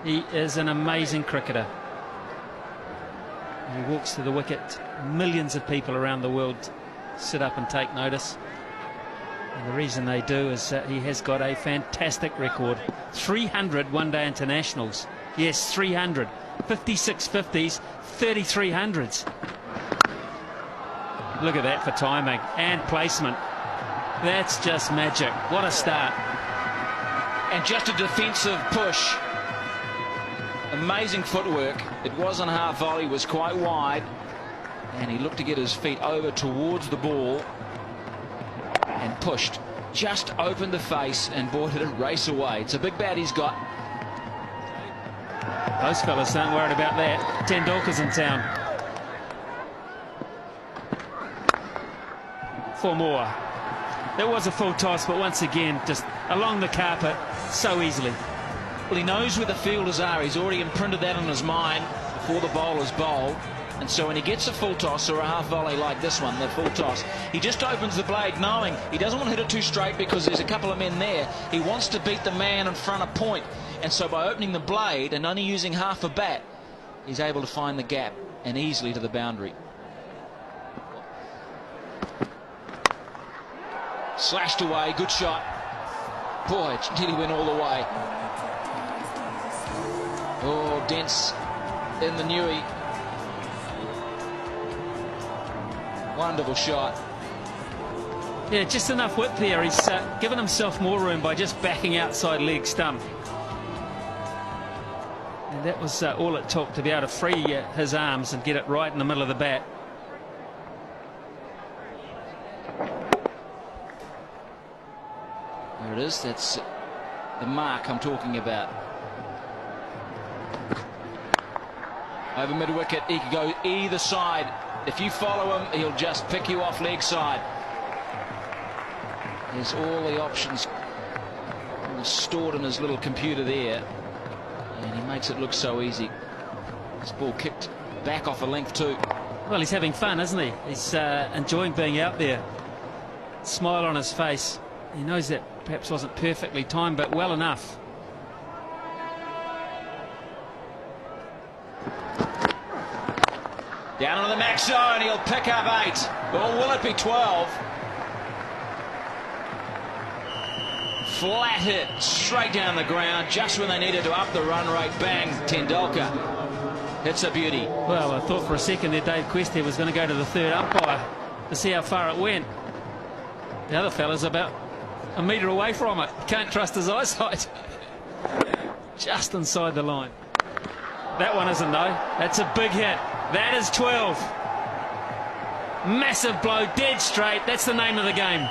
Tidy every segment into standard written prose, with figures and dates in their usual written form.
He is an amazing cricketer. He walks to the wicket. Millions of people around the world sit up and take notice. And the reason they do is that he has got a fantastic record. 300 one-day internationals. Yes, 300. 56 50s, 33 hundreds. Look at that for timing and placement. That's just magic. What a start. And just a defensive push. Amazing footwork. It wasn't half volley, was quite wide. And he looked to get his feet over towards the ball and pushed. Just opened the face and boy, did it race away. It's a big bat he's got. Those fellas aren't worried about that. Tendulkar's in town. 4 more. That was a full toss, but once again, just along the carpet so easily. Well, he knows where the fielders are. He's already imprinted that on his mind before the bowler's bowled. And so when he gets a full toss or a half volley like this one, the full toss, he just opens the blade knowing he doesn't want to hit it too straight because there's a couple of men there. He wants to beat the man in front of point. And so by opening the blade and only using half a bat, he's able to find the gap and easily to the boundary. Slashed away, good shot. Boy, it nearly went all the way. Oh, dense in the Newey. Wonderful shot. Yeah, just enough width there. He's given himself more room by just backing outside leg stump. And that was all it took to be able to free his arms and get it right in the middle of the bat. There it is. That's the mark I'm talking about. Over mid-wicket, he can go either side. If you follow him, he'll just pick you off leg side. There's all the options stored in his little computer there. And he makes it look so easy. This ball kicked back off a length too. Well, he's having fun, isn't he? He's enjoying being out there. Smile on his face. He knows that perhaps wasn't perfectly timed, but well enough. Down on the max zone, he'll pick up 8. Or will it be 12? Flat hit, straight down the ground, just when they needed to up the run rate. Bang, Tendulkar. It's a beauty. Well, I thought for a second there Dave Quest was going to go to the third umpire to see how far it went. The other fella's about a metre away from it. Can't trust his eyesight. Just inside the line. That one isn't, though. That's a big hit. That is 12. Massive blow, dead straight. That's the name of the game.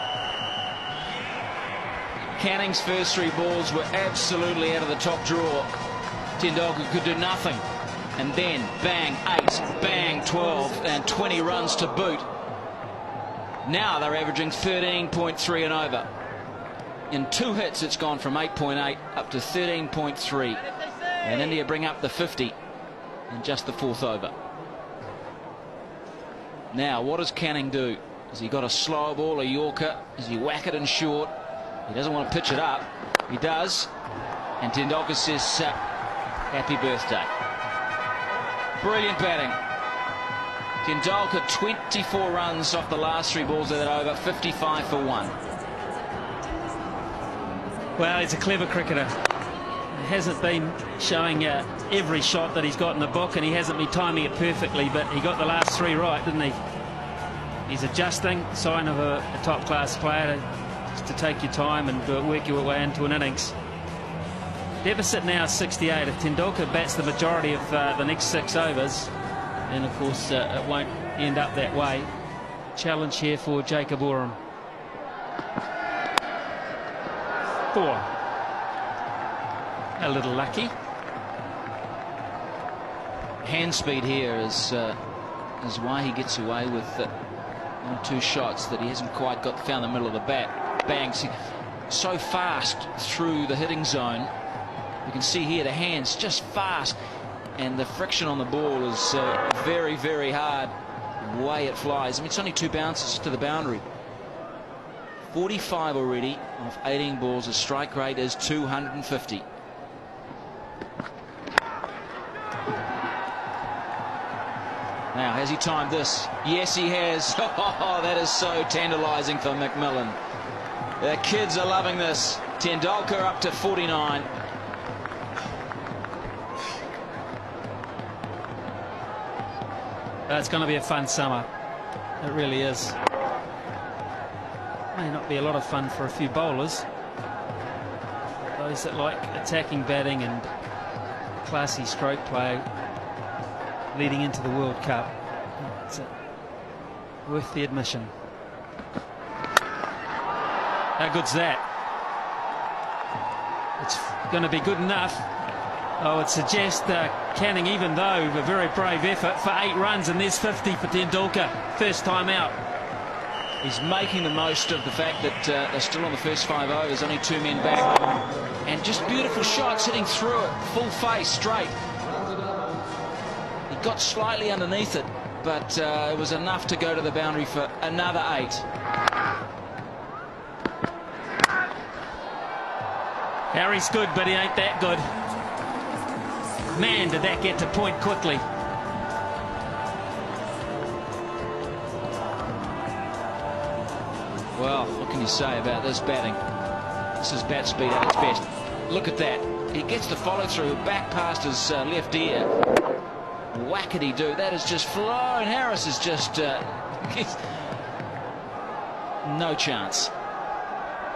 Canning's first 3 balls were absolutely out of the top drawer. Tendulkar could do nothing. And then, bang, 8, bang, 12, and 20 runs to boot. Now they're averaging 13.3 and over. In 2 hits, it's gone from 8.8 up to 13.3. And India bring up the 50 in just the 4th over. Now, what does Canning do? Has he got a slow ball, a Yorker? Does he whack it in short? He doesn't want to pitch it up. He does. And Tendulkar says, happy birthday. Brilliant batting. Tendulkar 24 runs off the last 3 balls of that over, 55 for 1. Well, he's a clever cricketer. He hasn't been showing every shot that he's got in the book, and he hasn't been timing it perfectly, but he got the last 3 right, didn't he? He's adjusting, sign of a top-class player, just to take your time and work your way into an innings. Deficit now 68. If Tendulkar bats the majority of the next 6 overs, then of course it won't end up that way. Challenge here for Jacob Oram. 4. A little lucky. Hand speed here is why he gets away with 1 or 2 shots that he hasn't quite found the middle of the bat. Bangs so fast through the hitting zone. You can see here the hands just fast, and the friction on the ball is very, very hard. The way it flies. I mean, it's only 2 bounces to the boundary. 45 already off 18 balls. His strike rate is 250. Now, has he timed this? Yes, he has. Oh, that is so tantalising for McMillan. The kids are loving this. Tendulkar up to 49. It's going to be a fun summer. It really is. May not be a lot of fun for a few bowlers. Those that like attacking batting and classy stroke play leading into the World Cup. It's worth the admission. How good's that? It's going to be good enough. I would suggest Canning, even though a very brave effort, for 8 runs, and there's 50 for Tendulkar. First time out. He's making the most of the fact that they're still on the first 5 overs, only 2 men back. And just beautiful shots hitting through it, full face, straight. He got slightly underneath it, but it was enough to go to the boundary for another 8. Harry's good, but he ain't that good. Man, did that get to point quickly. Well, what can you say about this batting? This is bat speed at its best. Look at that. He gets the follow-through back past his left ear. Whackety-doo. That is just flown. Harris is just... no chance.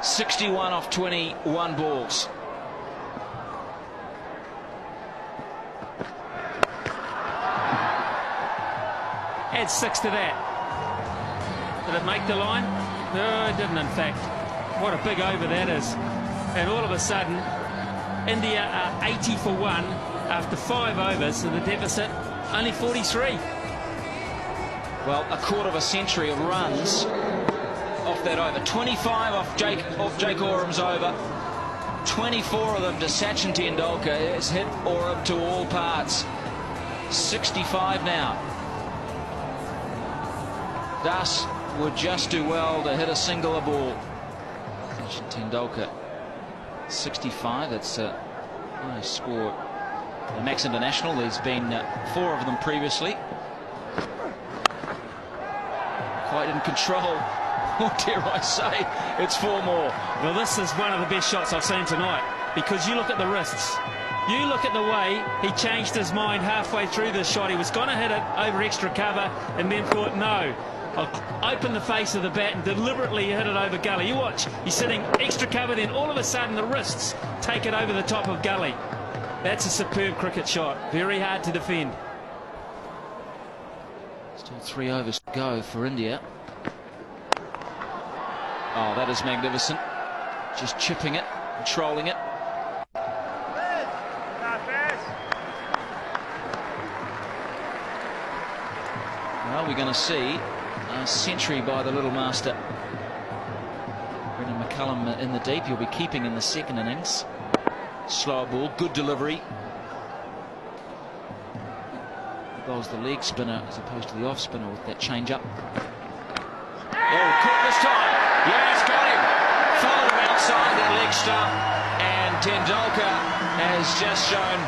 61 off 21 balls. Add 6 to that. Did it make the line? No, it didn't, in fact. What a big over that is. And all of a sudden, India are 80 for 1 after 5 overs, and the deficit only 43. Well, a quarter of a century of runs off that over. 25 off Jake Oram's over. 24 of them to Sachin Tendulkar. Has hit Oram to all parts. 65 now. Das would just do well to hit a singular ball. Sachin Tendulkar 65. That's a nice score. The Max International, there's been 4 of them previously. Quite in control. Or dare I say, it's 4 more. Well, this is one of the best shots I've seen tonight, because you look at the wrists. You look at the way he changed his mind halfway through this shot. He was going to hit it over extra cover and then thought, no, I'll open the face of the bat and deliberately hit it over gully. You watch, he's sitting extra cover, then all of a sudden the wrists take it over the top of gully. That's a superb cricket shot. Very hard to defend. Still 3 overs to go for India. Oh, that is magnificent. Just chipping it, controlling it. Well, we're going to see a century by the little master. Brendan McCullum in the deep. He'll be keeping in the second innings. Slower ball, good delivery. He bowls the leg spinner as opposed to the off spinner with that change up. Oh, caught this time. Yes, got him. Followed him outside that leg stump. And Tendulkar has just shown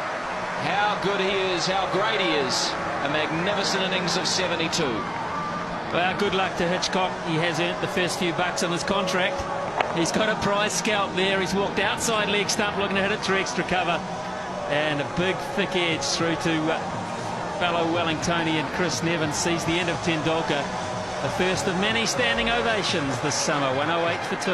how good he is, how great he is. A magnificent innings of 72. Well, good luck to Hitchcock. He has earned the first few bucks on his contract. He's got a prize scalp there. He's walked outside leg stump looking to hit it through extra cover. And a big thick edge through to fellow Wellingtonian Chris Nevin. Sees the end of Tendulkar. The first of many standing ovations this summer. 108 for 2.